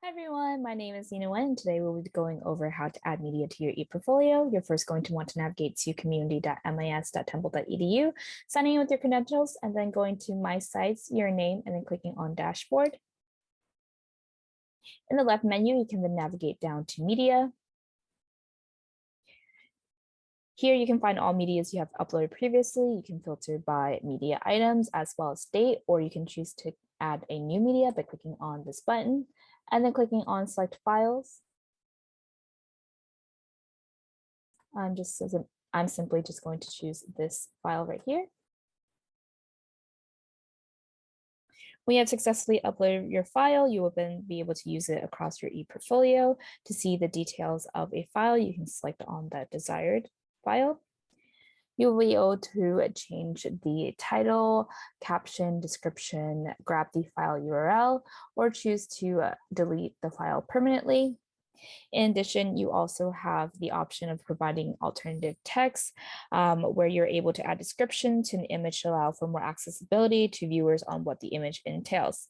Hi everyone, my name is Nina Wen, and today we'll be going over how to add media to your ePortfolio. You're first going to want to navigate to community.mis.temple.edu, signing in with your credentials, and then going to My Sites, your name, and then clicking on Dashboard. In the left menu, you can then navigate down to Media. Here you can find all medias you have uploaded previously. You can filter by media items as well as date, or you can choose to add a new media by clicking on this button and then clicking on Select Files. I'm simply just going to choose this file right here. When you have successfully uploaded your file, you will then be able to use it across your ePortfolio. To see the details of a file, you can select on that desired file. You will be able to change the title, caption, description, grab the file URL, or choose to delete the file permanently. In addition, you also have the option of providing alternative text where you're able to add description to an image to allow for more accessibility to viewers on what the image entails.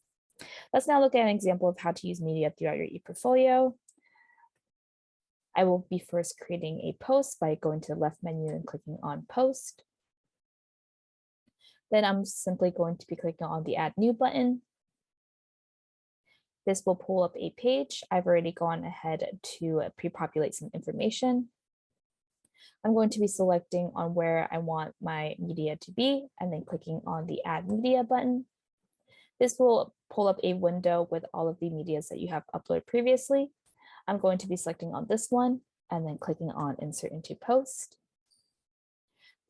Let's now look at an example of how to use media throughout your ePortfolio. I will be first creating a post by going to the left menu and clicking on Post. Then I'm simply going to be clicking on the Add New button. This will pull up a page. I've already gone ahead to pre-populate some information. I'm going to be selecting on where I want my media to be and then clicking on the Add Media button. This will pull up a window with all of the medias that you have uploaded previously. I'm going to be selecting on this one and then clicking on Insert into Post.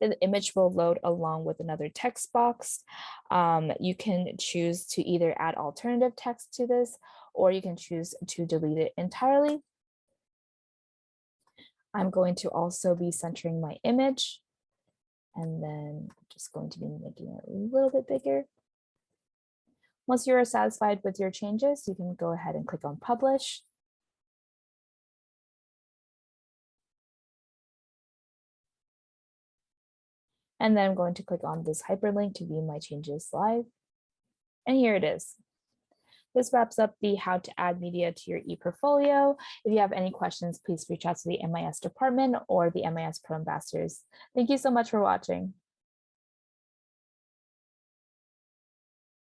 The image will load along with another text box. You can choose to either add alternative text to this, or you can choose to delete it entirely. I'm going to also be centering my image, and then I'm just going to be making it a little bit bigger. Once you are satisfied with your changes, you can go ahead and click on Publish. And then I'm going to click on this hyperlink to view my changes live. And here it is. This wraps up the how to add media to your ePortfolio. If you have any questions, please reach out to the MIS department or the MIS Pro Ambassadors. Thank you so much for watching.